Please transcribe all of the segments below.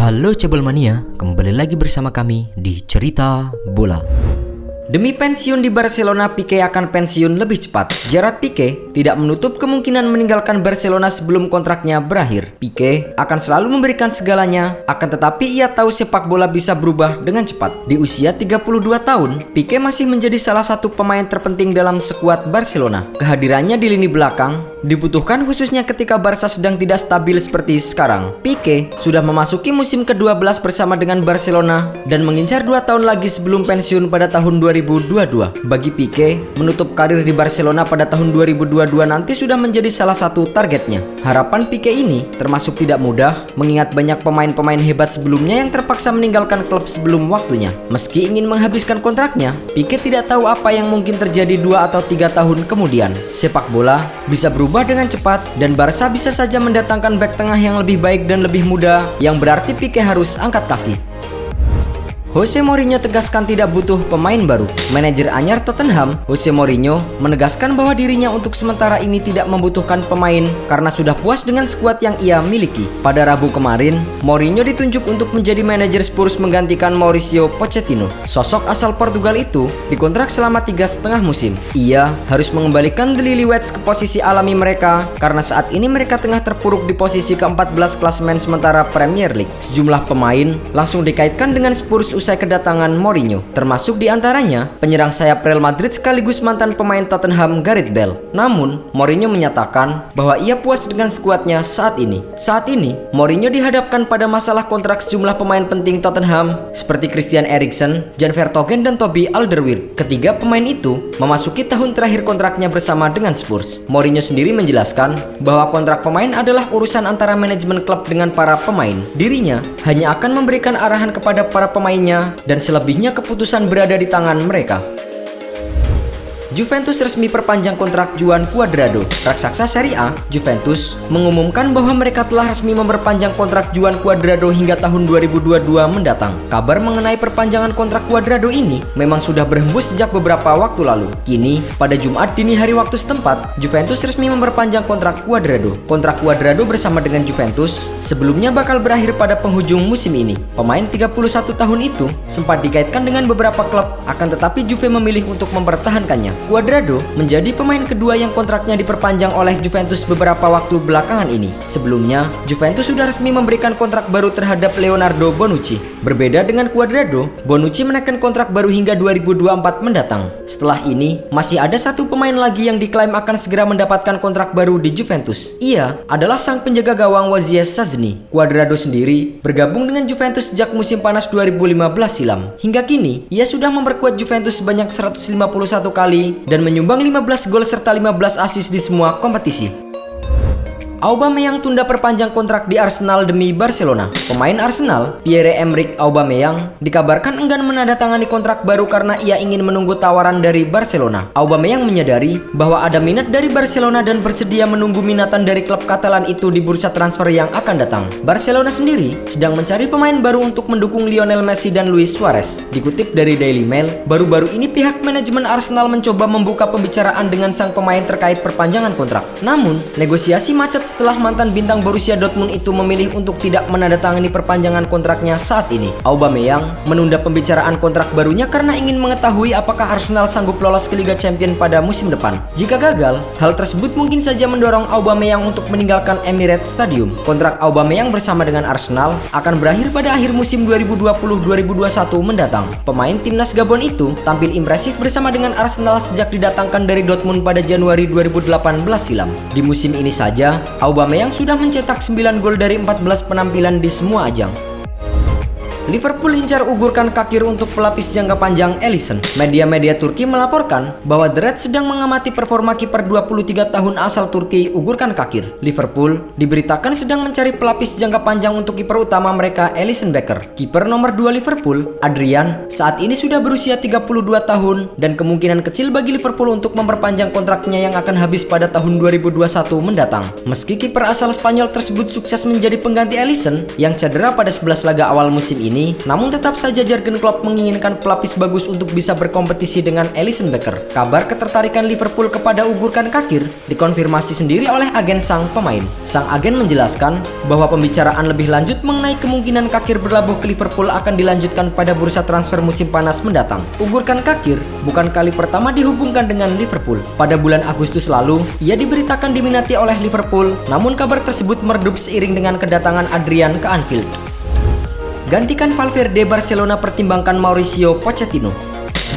Halo Cebol Mania, kembali lagi bersama kami di Cerita Bola. Demi pensiun di Barcelona, Pique akan pensiun lebih cepat. Gerard Pique tidak menutup kemungkinan meninggalkan Barcelona sebelum kontraknya berakhir. Pique akan selalu memberikan segalanya, akan tetapi ia tahu sepak bola bisa berubah dengan cepat. Di usia 32 tahun, Pique masih menjadi salah satu pemain terpenting dalam skuad Barcelona. Kehadirannya di lini belakang dibutuhkan khususnya ketika Barca sedang tidak stabil seperti sekarang. Pique sudah memasuki musim ke-12 bersama dengan Barcelona dan mengincar 2 tahun lagi sebelum pensiun pada tahun 2022. Bagi Pique, menutup karir di Barcelona pada tahun 2022 nanti sudah menjadi salah satu targetnya. Harapan Pique ini termasuk tidak mudah mengingat banyak pemain-pemain hebat sebelumnya yang terpaksa meninggalkan klub sebelum waktunya. Meski ingin menghabiskan kontraknya, Pique tidak tahu apa yang mungkin terjadi 2 atau 3 tahun kemudian. Sepak bola bisa berubah dengan cepat dan Barca bisa saja mendatangkan bek tengah yang lebih baik dan lebih muda, yang berarti Pique harus angkat kaki. Jose Mourinho tegaskan tidak butuh pemain baru. Manajer anyar Tottenham, Jose Mourinho, menegaskan bahwa dirinya untuk sementara ini tidak membutuhkan pemain karena sudah puas dengan skuad yang ia miliki. Pada Rabu kemarin, Mourinho ditunjuk untuk menjadi manajer Spurs menggantikan Mauricio Pochettino. Sosok asal Portugal itu dikontrak selama 3,5 musim. Ia harus mengembalikan The Lilywhits ke posisi alami mereka karena saat ini mereka tengah terpuruk di posisi ke-14 klasemen sementara Premier League. Sejumlah pemain langsung dikaitkan dengan Spurs usai kedatangan Mourinho, termasuk diantaranya penyerang sayap Real Madrid sekaligus mantan pemain Tottenham Gareth Bale. Namun, Mourinho menyatakan bahwa ia puas dengan skuadnya saat ini. Saat ini, Mourinho dihadapkan pada masalah kontrak sejumlah pemain penting Tottenham seperti Christian Eriksen, Jan Vertonghen, dan Toby Alderweireld. Ketiga pemain itu memasuki tahun terakhir kontraknya bersama dengan Spurs. Mourinho sendiri menjelaskan bahwa kontrak pemain adalah urusan antara manajemen klub dengan para pemain. Dirinya hanya akan memberikan arahan kepada para pemainnya dan selebihnya keputusan berada di tangan mereka. Juventus resmi perpanjang kontrak Juan Cuadrado. Raksasa Serie A, Juventus, mengumumkan bahwa mereka telah resmi memperpanjang kontrak Juan Cuadrado hingga tahun 2022 mendatang. Kabar mengenai perpanjangan kontrak Cuadrado ini memang sudah berhembus sejak beberapa waktu lalu. Kini, pada Jumat dini hari waktu setempat, Juventus resmi memperpanjang kontrak Cuadrado. Kontrak Cuadrado bersama dengan Juventus sebelumnya bakal berakhir pada penghujung musim ini. Pemain 31 tahun itu sempat dikaitkan dengan beberapa klub, akan tetapi Juve memilih untuk mempertahankannya. Cuadrado menjadi pemain kedua yang kontraknya diperpanjang oleh Juventus beberapa waktu belakangan ini. Sebelumnya, Juventus sudah resmi memberikan kontrak baru terhadap Leonardo Bonucci. Berbeda dengan Cuadrado, Bonucci menaikkan kontrak baru hingga 2024 mendatang. Setelah ini, masih ada satu pemain lagi yang diklaim akan segera mendapatkan kontrak baru di Juventus. Ia adalah sang penjaga gawang Wojciech Szczesny. Cuadrado sendiri bergabung dengan Juventus sejak musim panas 2015 silam. Hingga kini, ia sudah memperkuat Juventus sebanyak 151 kali dan menyumbang 15 gol serta 15 assist di semua kompetisi. Aubameyang tunda perpanjang kontrak di Arsenal demi Barcelona. Pemain Arsenal, Pierre-Emerick Aubameyang, dikabarkan enggan menandatangani kontrak baru karena ia ingin menunggu tawaran dari Barcelona. Aubameyang menyadari bahwa ada minat dari Barcelona dan bersedia menunggu minatan dari klub Katalan itu di bursa transfer yang akan datang. Barcelona sendiri sedang mencari pemain baru untuk mendukung Lionel Messi dan Luis Suarez. Dikutip dari Daily Mail, baru-baru ini pihak manajemen Arsenal mencoba membuka pembicaraan dengan sang pemain terkait perpanjangan kontrak. Namun, negosiasi macet setelah mantan bintang Borussia Dortmund itu memilih untuk tidak menandatangani perpanjangan kontraknya saat ini. Aubameyang menunda pembicaraan kontrak barunya karena ingin mengetahui apakah Arsenal sanggup lolos ke Liga Champions pada musim depan. Jika gagal, hal tersebut mungkin saja mendorong Aubameyang untuk meninggalkan Emirates Stadium. Kontrak Aubameyang bersama dengan Arsenal akan berakhir pada akhir musim 2020-2021 mendatang. Pemain timnas Gabon itu tampil impresif bersama dengan Arsenal sejak didatangkan dari Dortmund pada Januari 2018 silam. Di musim ini saja, Aubameyang sudah mencetak 9 gol dari 14 penampilan di semua ajang. Liverpool incar ugurkan Kakir untuk pelapis jangka panjang Alisson. Media-media Turki melaporkan bahwa The Reds sedang mengamati performa kiper 23 tahun asal Turki ugurkan Kakir. Liverpool diberitakan sedang mencari pelapis jangka panjang untuk kiper utama mereka Alisson Becker. Kiper nomor 2 Liverpool, Adrian, saat ini sudah berusia 32 tahun dan kemungkinan kecil bagi Liverpool untuk memperpanjang kontraknya yang akan habis pada tahun 2021 mendatang. Meski kiper asal Spanyol tersebut sukses menjadi pengganti Alisson yang cedera pada 11 laga awal musim ini, ini, namun tetap saja Jurgen Klopp menginginkan pelapis bagus untuk bisa berkompetisi dengan Alisson Becker. Kabar ketertarikan Liverpool kepada Ugurkan Cakir dikonfirmasi sendiri oleh agen sang pemain. Sang agen menjelaskan bahwa pembicaraan lebih lanjut mengenai kemungkinan Cakir berlabuh ke Liverpool akan dilanjutkan pada bursa transfer musim panas mendatang. Ugurkan Cakir bukan kali pertama dihubungkan dengan Liverpool. Pada bulan Agustus lalu, ia diberitakan diminati oleh Liverpool, namun kabar tersebut meredup seiring dengan kedatangan Adrian ke Anfield. Gantikan Valverde, Barcelona pertimbangkan Mauricio Pochettino.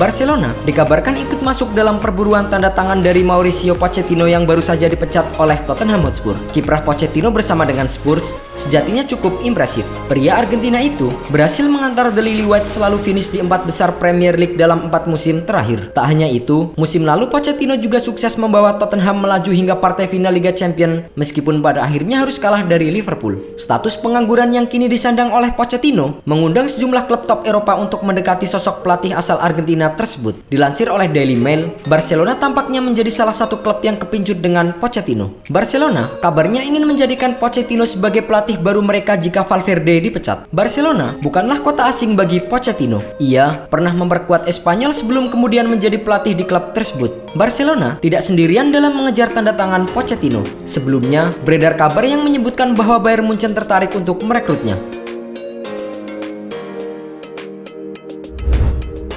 Barcelona dikabarkan ikut masuk dalam perburuan tanda tangan dari Mauricio Pochettino yang baru saja dipecat oleh Tottenham Hotspur. Kiprah Pochettino bersama dengan Spurs sejatinya cukup impresif. Pria Argentina itu berhasil mengantar The Lily White selalu finish di 4 besar Premier League dalam 4 musim terakhir. Tak hanya itu, musim lalu Pochettino juga sukses membawa Tottenham melaju hingga partai final Liga Champions meskipun pada akhirnya harus kalah dari Liverpool. Status pengangguran yang kini disandang oleh Pochettino mengundang sejumlah klub top Eropa untuk mendekati sosok pelatih asal Argentina tersebut. Dilansir oleh Daily Mail, Barcelona tampaknya menjadi salah satu klub yang kepincut dengan Pochettino. Barcelona kabarnya ingin menjadikan Pochettino sebagai pelatih baru mereka jika Valverde dipecat. Barcelona bukanlah kota asing bagi Pochettino. Ia pernah memperkuat Espanyol sebelum kemudian menjadi pelatih di klub tersebut. Barcelona tidak sendirian dalam mengejar tanda tangan Pochettino. Sebelumnya, beredar kabar yang menyebutkan bahwa Bayern Munchen tertarik untuk merekrutnya.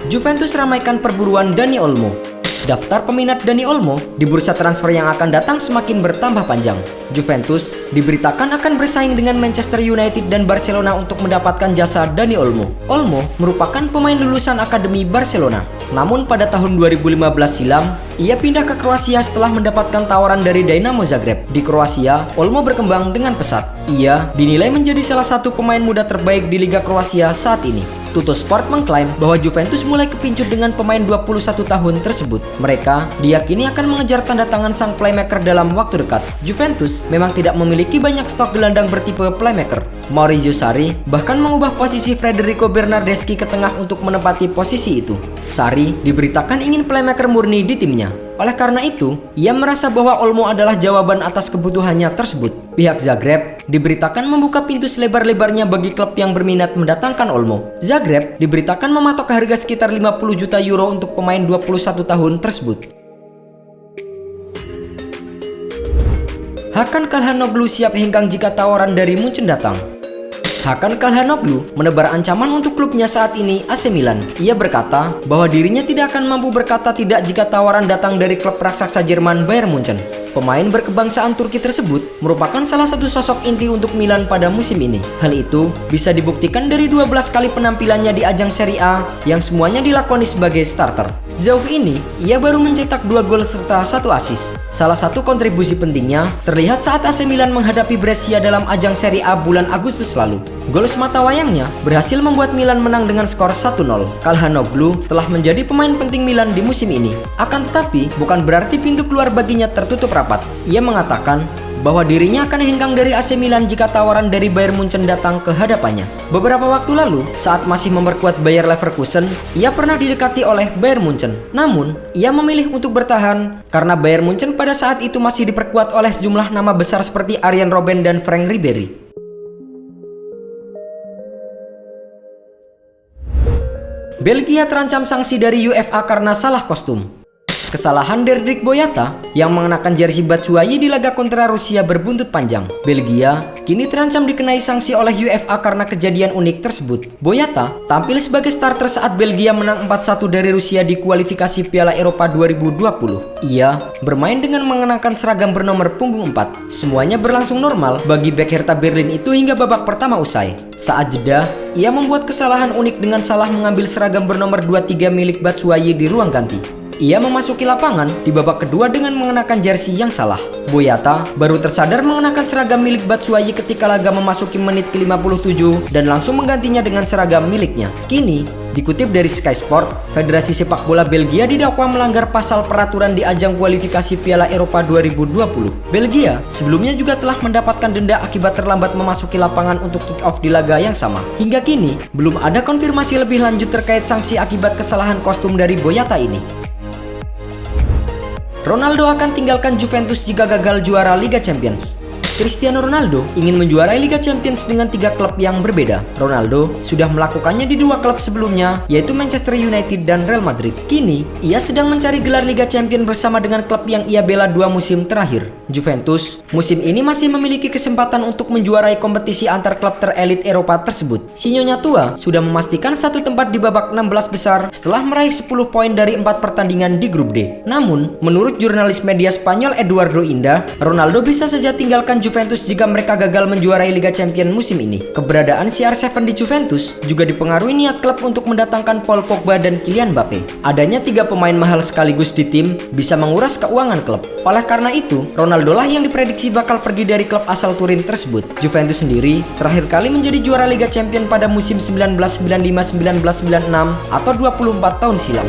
Juventus ramaikan perburuan Dani Olmo. Daftar peminat Dani Olmo di bursa transfer yang akan datang semakin bertambah panjang. Juventus diberitakan akan bersaing dengan Manchester United dan Barcelona untuk mendapatkan jasa Dani Olmo. Olmo merupakan pemain lulusan Akademi Barcelona. Namun pada tahun 2015 silam, ia pindah ke Kroasia setelah mendapatkan tawaran dari Dinamo Zagreb. Di Kroasia, Olmo berkembang dengan pesat. Ia dinilai menjadi salah satu pemain muda terbaik di Liga Kroasia saat ini. Tuttosport mengklaim bahwa Juventus mulai kepincut dengan pemain 21 tahun tersebut. Mereka diyakini akan mengejar tanda tangan sang playmaker dalam waktu dekat. Juventus memang tidak memiliki banyak stok gelandang bertipe playmaker. Maurizio Sarri bahkan mengubah posisi Federico Bernardeschi ke tengah untuk menempati posisi itu. Sarri diberitakan ingin playmaker murni di timnya. Oleh karena itu, ia merasa bahwa Olmo adalah jawaban atas kebutuhannya tersebut. Pihak Zagreb diberitakan membuka pintu selebar-lebarnya bagi klub yang berminat mendatangkan Olmo. Zagreb diberitakan mematok harga sekitar 50 juta euro untuk pemain 21 tahun tersebut. Hakan Calhanoglu siap hengkang jika tawaran dari Munchen datang. Hakan Calhanoglu menebar ancaman untuk klubnya saat ini, AC Milan. Ia berkata bahwa dirinya tidak akan mampu berkata tidak jika tawaran datang dari klub raksasa Jerman Bayern Munchen. Pemain berkebangsaan Turki tersebut merupakan salah satu sosok inti untuk Milan pada musim ini. Hal itu bisa dibuktikan dari 12 kali penampilannya di ajang Serie A yang semuanya dilakoni sebagai starter. Sejauh ini, ia baru mencetak 2 gol serta 1 assist. Salah satu kontribusi pentingnya terlihat saat AC Milan menghadapi Brescia dalam ajang Serie A bulan Agustus lalu. Gol semata wayangnya berhasil membuat Milan menang dengan skor 1-0. Calhanoglu telah menjadi pemain penting Milan di musim ini. Akan tetapi, bukan berarti pintu keluar baginya tertutup rapat. Ia mengatakan bahwa dirinya akan hengkang dari AC Milan jika tawaran dari Bayern Munchen datang ke hadapannya. Beberapa waktu lalu, saat masih memperkuat Bayer Leverkusen, ia pernah didekati oleh Bayern Munchen. Namun, ia memilih untuk bertahan karena Bayern Munchen pada saat itu masih diperkuat oleh sejumlah nama besar seperti Arjen Robben dan Frank Ribery. Belgia terancam sanksi dari UEFA karena salah kostum. Kesalahan Dedryck Boyata yang mengenakan jersey Batshuayi di laga kontra Rusia berbuntut panjang. Belgia kini terancam dikenai sanksi oleh UEFA karena kejadian unik tersebut. Boyata tampil sebagai starter saat Belgia menang 4-1 dari Rusia di kualifikasi Piala Eropa 2020. Ia bermain dengan mengenakan seragam bernomor punggung 4. Semuanya berlangsung normal bagi bek Hertha Berlin itu hingga babak pertama usai. Saat jeda, ia membuat kesalahan unik dengan salah mengambil seragam bernomor 23 milik Batshuayi di ruang ganti. Ia memasuki lapangan di babak kedua dengan mengenakan jersey yang salah. Boyata baru tersadar mengenakan seragam milik Batshuayi ketika laga memasuki menit ke-57 dan langsung menggantinya dengan seragam miliknya. Kini, dikutip dari Sky Sport, Federasi Sepak Bola Belgia didakwa melanggar pasal peraturan di ajang kualifikasi Piala Eropa 2020. Belgia sebelumnya juga telah mendapatkan denda akibat terlambat memasuki lapangan untuk kick-off di laga yang sama. Hingga kini, belum ada konfirmasi lebih lanjut terkait sanksi akibat kesalahan kostum dari Boyata ini. Ronaldo akan tinggalkan Juventus jika gagal juara Liga Champions. Cristiano Ronaldo ingin menjuarai Liga Champions dengan 3 klub yang berbeda. Ronaldo sudah melakukannya di 2 klub sebelumnya, yaitu Manchester United dan Real Madrid. Kini, ia sedang mencari gelar Liga Champions bersama dengan klub yang ia bela 2 musim terakhir. Juventus musim ini masih memiliki kesempatan untuk menjuarai kompetisi antar klub terelit Eropa tersebut. Si Nyonya tua sudah memastikan satu tempat di babak 16 besar setelah meraih 10 poin dari 4 pertandingan di grup D. Namun, menurut jurnalis media Spanyol Eduardo Inda, Ronaldo bisa saja tinggalkan Juventus jika mereka gagal menjuarai Liga Champions musim ini. Keberadaan CR7 di Juventus juga dipengaruhi niat klub untuk mendatangkan Paul Pogba dan Kylian Mbappe. Adanya 3 pemain mahal sekaligus di tim bisa menguras keuangan klub. Oleh karena itu, Ronaldo lah yang diprediksi bakal pergi dari klub asal Turin tersebut. Juventus sendiri terakhir kali menjadi juara Liga Champions pada musim 1995-1996 atau 24 tahun silam.